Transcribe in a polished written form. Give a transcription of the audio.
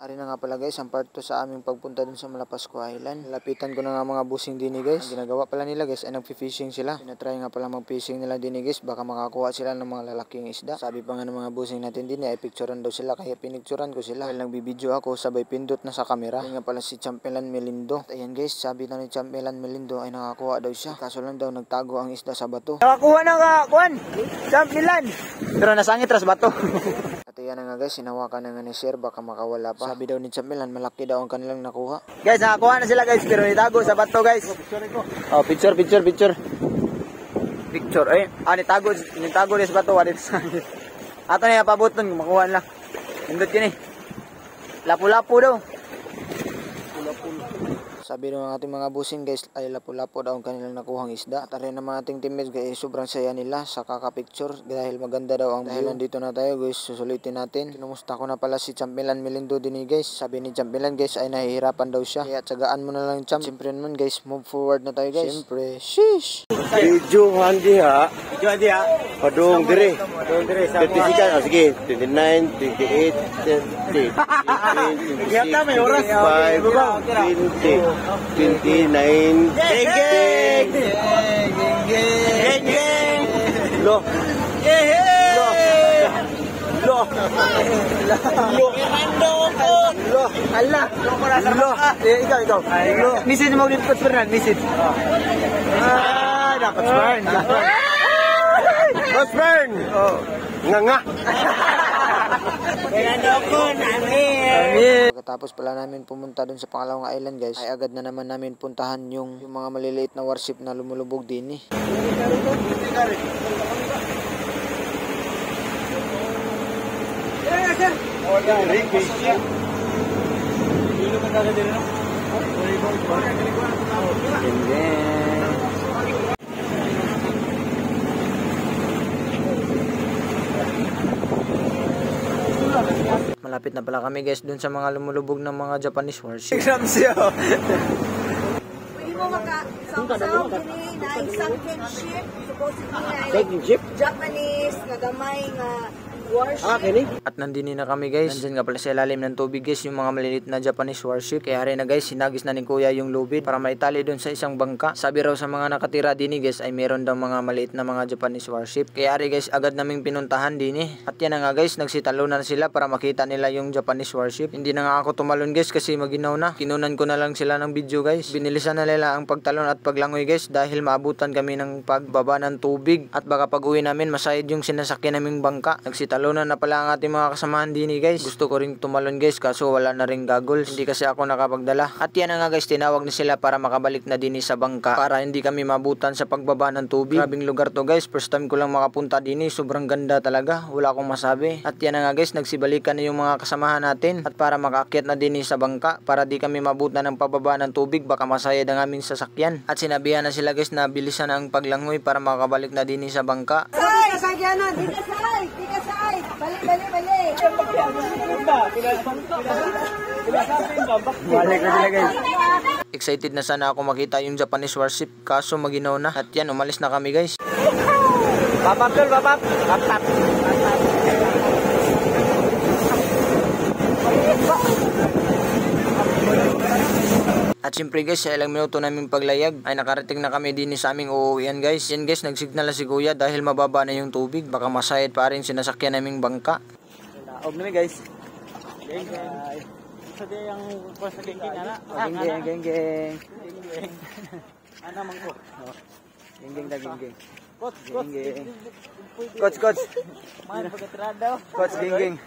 Ari na nga pala guys, ang part 2 sa aming pagpunta dun sa Malapascua Island. Lapitan ko na nga mga busing din guys. Ang ginagawa pala nila guys ay nagfi-fishing sila. Tinatry nga pala mag-fishing nila din guys, baka makakuha sila ng mga lalaking isda. Sabi pa nga ng mga busing natin din ay picturean daw sila, kaya pinicturean ko sila. Dahil nagbibideo ako, sabay pindot na sa camera. Ay nga pala si Champelan Melindo. At ayan guys, sabi na ni Champelan Melindo ay nakakuha daw siya. Kaso lang daw nagtago ang isda sa bato. Nakakuha na nga, kuhan! Champelan! Pero nasangit ras bato. At ayan na nga guys, hinawakan na nga ni Sir, baka makawala pa. Sabi daw ni Champelan, malaki daw ang kanilang nakuha. Guys, nakakuha na sila guys, pero nitago sa bato guys. Oh, picture. Picture. Ay, nitago niya sa bato. Ato na yung pabuton, makuha na lang. Indot yun eh. Lapu-lapu daw. Sabi ng ating mga busing guys ay lapu-lapu daw ang kanilang nakuhang isda. At rin naman ating teammates guys, sobrang saya nila sa kakapicture dahil maganda daw ang view. Dahil nandito na tayo guys, susulitin natin. Kinumusta ko na pala si Champelan Melindo din guys. Sabi ni Champelan guys ay nahihirapan daw siya. Kaya tsagaan mo na lang Champ. Siyempre naman guys, move forward na tayo guys. Siyempre, sheesh! Video handi ha. Padung dire. 30 seconds. Sige. 29, 28, 30. 25, 20, 29. Geng. Lo. Allah. Ikaw. Message mo dito Fernand, message. Dapat burn. Let's burn. Oh. Nga. Pagkatapos pala namin pumunta dun sa pangalawang island guys, ay agad na naman namin puntahan yung mga maliliit na warship na lumulubog din eh. Malapit na pala kami guys dun sa mga lumulubog ng mga Japanese warship. Ramsey. Pwede mo maka-samsaw kini na sunken ship, supposedly Japanese nagamay nga warship. At nandini na kami guys. Nandyan nga pala sa ilalim ng tubig guys yung mga maliliit na Japanese warship. Kaya rin na guys, sinagis na ni Kuya yung lubid para maitali dun sa isang bangka. Sabi raw sa mga nakatira dini guys ay meron daw mga maliit na mga Japanese warship. Kaya rin guys, agad naming pinuntahan dini. At yan na nga guys, nagsitalo na sila para makita nila yung Japanese warship. Hindi na nga ako tumalon guys kasi maginaw na. Kinunan ko na lang sila ng video guys. Binilisan na nila ang pagtalon at paglangoy guys dahil maabutan kami ng pagbaba ng tubig. At baka pag uwi namin masayid yung sinasakyan naming bangka. Talunan na pala ang ating mga kasamahan din guys. Gusto ko ring tumalon guys kaso wala na ring goggles. Hindi kasi ako nakapagdala. At yan na nga guys, tinawag na sila para makabalik na din sa bangka para hindi kami mabutan sa pagbaba ng tubig. Grabing lugar to guys. First time ko lang makapunta din. Sobrang ganda talaga. Wala akong masabi. At yan na nga guys, nagsibalikan na yung mga kasamahan natin. At para makaakyat na din sa bangka para di kami mabutan ng pababa ng tubig baka masayad ang aming sasakyan. At sinabihan na sila guys na bilisan ang paglangoy para makabalik na din sa bangka. Balik na sila guys. Excited na sana ako makita yung Japanese warship kaso maginaw na. At yan, umalis na kami guys. Papap. At syempre guys, sa ilang minuto namin paglayag ay nakarating na kami din sa aming uuwian guys. Yan guys, nagsignal na si Kuya dahil mababa na yung tubig. Baka masayad pa rin sinasakyan naming bangka. Naog namin guys. Geng. Sabi yung post na geng. Ano man ko? Geng. Coach. Man pagkatradaw. Coach, geng.